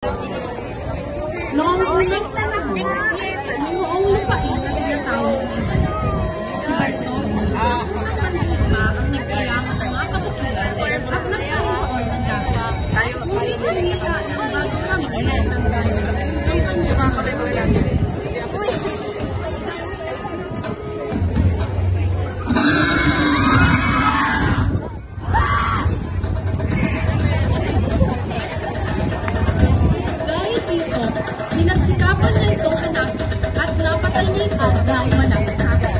Next year, noong lupain na tinatawag si Barto, napanahit ba ang nagkayaman ng mga kabukilan at nagkaroon ng dapat? Ngunit sinita ang bagong kamay ng gano'n. Dahil dito, pinagsikapan na itong anak at napatay niya ito ng malapit sa akin.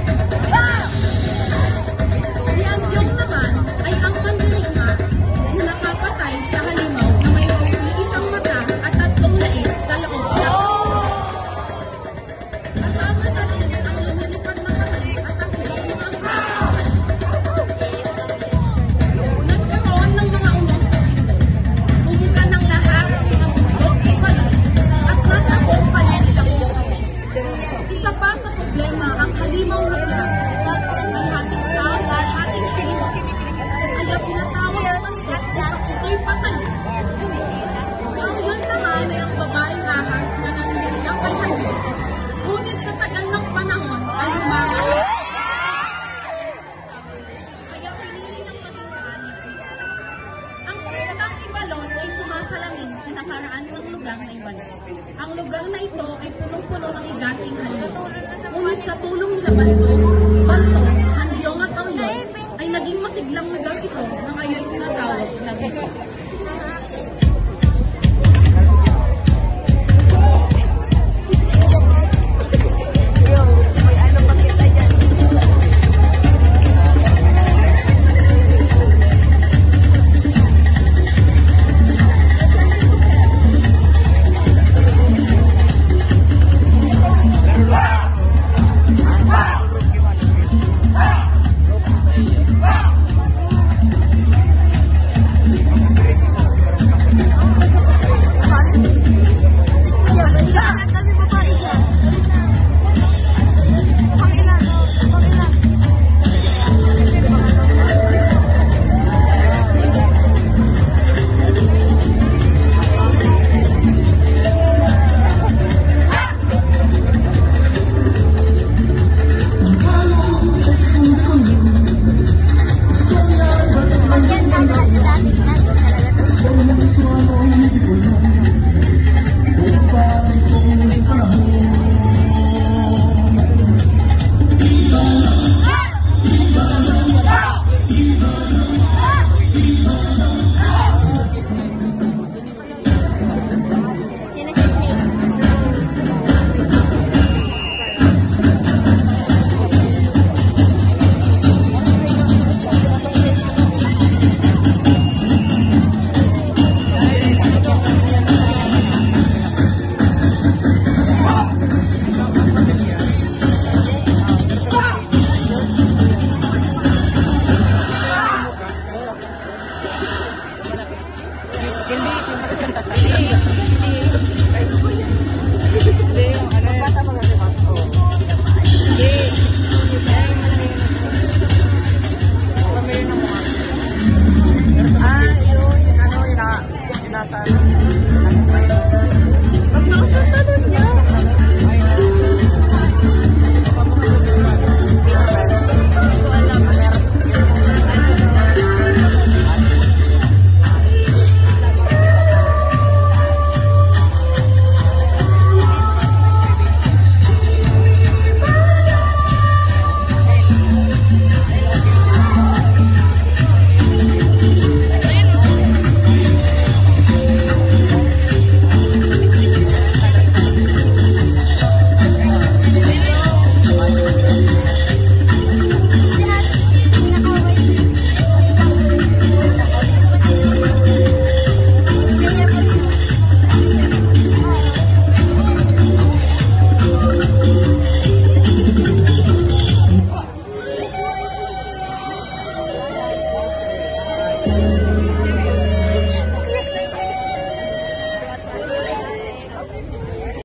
Si Andyong naman ay ang mandirigma na nakapatay sa halimaw na mayroong isang mata at tatlong leeg sa loob niya. Kasama na rin ang lumilipad na kamay at ang ibang mga angkas. Nagkaroon ng mga unos sa pinto. Bumuga ng lahat ng mga bundok sa balon at nasa buong paligid ang puso. Isa pa sa problema ang halimaw na sila. May hating tao at hating halimaw. Kaya pinatawag naman ito'y patay. So yun naman ay ang babaeng ahas na nandiyan kay halimaw. Ngunit sa tagal ng panahon ay lumakas. Kaya pinili niyang maging ang pistang Ibalon ay sumasalamin sa nakaraan ng lugar na Ibalon. Ang lugar na ito ay punong-puno ng higanting halimaw. Ngunit sa tulong nila Balto, Handyong at Aulyon ay naging masiglang lugar ito na ngayon tinatawag na Bicol.